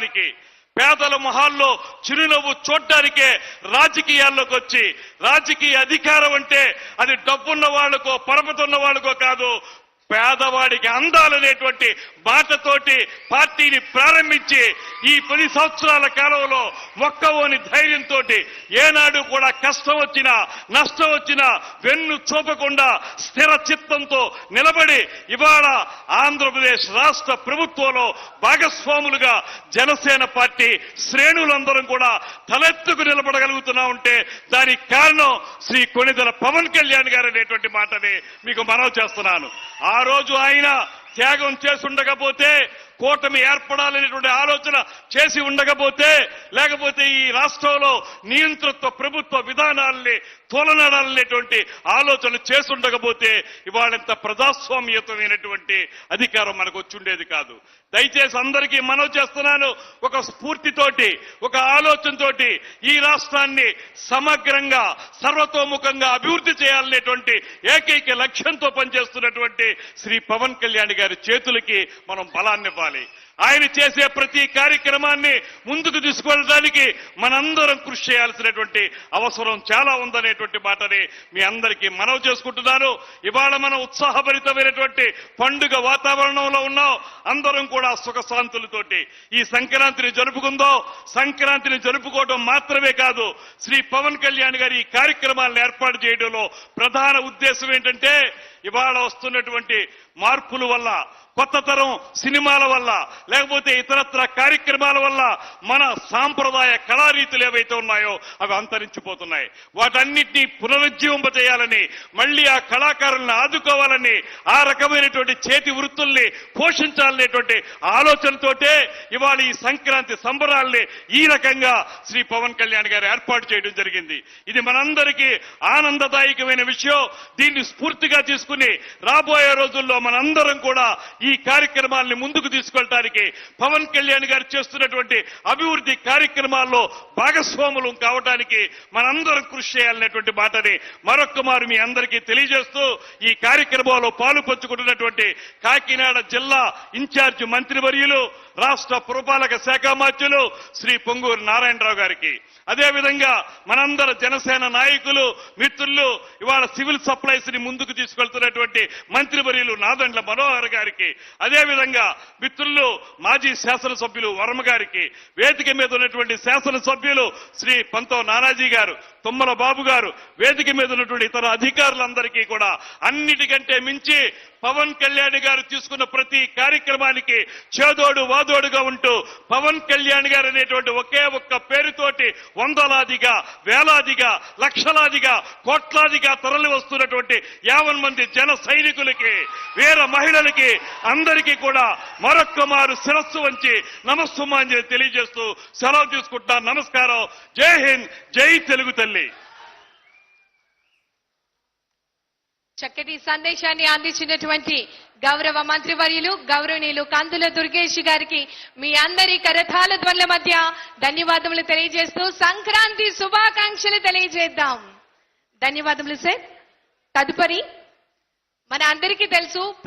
పేదవారికి పేదల మొహాల్లో చిరునవ్వు చూడ్డానికే రాజకీయాల్లోకి వచ్చి రాజకీయ అధికారం అంటే అది డబ్బున్న వాళ్లకో పరపతున్న వాళ్లకో కాదు, పేదవాడికి అందాలనేటువంటి బాటతోటి పార్టీని ప్రారంభించి ఈ 10 సంవత్సరాల కాలంలో మొక్కవోని ధైర్యంతో ఏనాడు కూడా కష్టం వచ్చినా నష్టం వచ్చినా వెన్ను చూపకుండా స్థిర చిత్తంతో నిలబడి ఇవాళ ఆంధ్రప్రదేశ్ రాష్ట్ర ప్రభుత్వంలో భాగస్వాములుగా జనసేన పార్టీ శ్రేణులందరం కూడా తలెత్తుకు నిలబడగలుగుతున్నా ఉంటే దానికి కారణం శ్రీ కొణిదెల పవన్ కళ్యాణ్ గారు అనేటువంటి మాటని మీకు మనవి చేస్తున్నాను. ఆ రోజు ఆయన త్యాగం చేసి ఉండకపోతే, కూటమి ఏర్పడాలనేటువంటి ఆలోచన చేసి ఉండకపోతే, లేకపోతే ఈ రాష్ట్రంలో నియంతృత్వ ప్రభుత్వ విధానాల్ని తోలనాడాలనేటువంటి ఆలోచన చేసి ఉండకపోతే ఇవాళంత ప్రజాస్వామ్యతమైనటువంటి అధికారం మనకు వచ్చుండేది కాదు. దయచేసి అందరికీ మనవి చేస్తున్నాను, ఒక స్ఫూర్తితోటి ఒక ఆలోచనతోటి ఈ రాష్ట్రాన్ని సమగ్రంగా సర్వతోముఖంగా అభివృద్ధి చేయాలనేటువంటి ఏకైక లక్ష్యంతో పనిచేస్తున్నటువంటి శ్రీ పవన్ కళ్యాణ్ గారి చేతులకి మనం బలాన్ని ఇవ్వాలి. ఆయన చేసే ప్రతి కార్యక్రమాన్ని ముందుకు తీసుకెళ్ళడానికి మనందరం కృషి చేయాల్సినటువంటి అవసరం చాలా ఉందనేటువంటి మాటని మీ అందరికీ మనవి చేసుకుంటున్నాను. ఇవాళ మనం ఉత్సాహభరితమైనటువంటి పండుగ వాతావరణంలో ఉన్నాం. అందరం కూడా సుఖశాంతులతోటి ఈ సంక్రాంతిని జరుపుకుందాం. సంక్రాంతిని జరుపుకోవడం మాత్రమే కాదు, శ్రీ పవన్ కళ్యాణ్ గారి ఈ కార్యక్రమాలను ఏర్పాటు చేయడంలో ప్రధాన ఉద్దేశం ఏంటంటే ఇవాళ వస్తున్నటువంటి మార్పుల వల్ల, కొత్త తరం సినిమాల వల్ల, లేకపోతే ఇతరత్ర కార్యక్రమాల వల్ల మన సాంప్రదాయ కళారీతులు ఏవైతే ఉన్నాయో అవి అంతరించిపోతున్నాయి. వాటన్నిటినీ పునరుజ్జీవింపజేయాలని, మళ్లీ ఆ కళాకారులను ఆదుకోవాలని, ఆ రకమైనటువంటి చేతి వృత్తుల్ని పోషించాలనేటువంటి ఆలోచనతోటే ఇవాళ ఈ సంక్రాంతి సంబరాల్ని ఈ రకంగా శ్రీ పవన్ కళ్యాణ్ గారు ఏర్పాటు చేయడం జరిగింది. ఇది మనందరికీ ఆనందదాయకమైన విషయం. దీన్ని స్ఫూర్తిగా తీసుకుని రాబోయే రోజుల్లో మనందరం కూడా ఈ కార్యక్రమాల్ని ముందుకు తీసుకెళ్ళడానికి, పవన్ కళ్యాణ్ గారు చేస్తున్నటువంటి అభివృద్ధి కార్యక్రమాల్లో భాగస్వాములు కావడానికి మనందరం కృషి చేయాలనేటువంటి మాటని మరొక్క మారు మీ అందరికీ తెలియజేస్తూ, ఈ కార్యక్రమంలో పాలు పంచుకుంటున్నటువంటి కాకినాడ జిల్లా ఇన్ఛార్జ్ మంత్రివర్యులు, రాష్ట్ర పురపాలక శాఖ మంత్రులు శ్రీ పొంగూరు నారాయణరావు గారికి, అదేవిధంగా మనందర జనసేన నాయకులు మిత్రులు, ఇవాళ సివిల్ సప్లైస్ ని ముందుకు తీసుకెళ్తున్నటువంటి మంత్రివర్యులు నాదెండ్ల మనోహర్ గారికి, అదేవిధంగా మిత్రులు మాజీ శాసనసభ్యులు వర్మ గారికి, వేదిక మీద ఉన్నటువంటి శాసనసభ్యులు శ్రీ పంతో నానాజీ గారు, తుమ్మల బాబు గారు, వేదిక మీద ఉన్నటువంటి ఇతర అధికారులందరికీ కూడా అన్నిటికంటే మించి పవన్ కళ్యాణ్ గారు తీసుకున్న ప్రతి కార్యక్రమానికి చేదోడు వాదోడుగా ఉంటూ పవన్ కళ్యాణ్ గారు అనేటువంటి ఒకే ఒక్క పేరుతోటి వందలాదిగా, వేలాదిగా, లక్షలాదిగా, కోట్లాదిగా తరలి వస్తున్నటువంటి 50 మంది జన సైనికులకి, వీర మహిళలకి అందరికీ కూడా మరొక్క మారు శిరస్సు వంచి నమస్సుమాంజలి తెలియజేస్తూ సెలవు తీసుకుంటున్నాను. నమస్కారం. జై హింద్, జై తెలుగు తల్లి. చక్కటి సందేశాన్ని అందించినటువంటి గౌరవ మంత్రివర్యులు గౌరవనీయులు కందుల దుర్గేష్ గారికి మీ అందరి కరతాళ ధ్వనుల మధ్య ధన్యవాదములు తెలియజేస్తూ సంక్రాంతి శుభాకాంక్షలు తెలియజేద్దాం. ధన్యవాదములు సార్. తదుపరి మన అందరికీ తెలుసు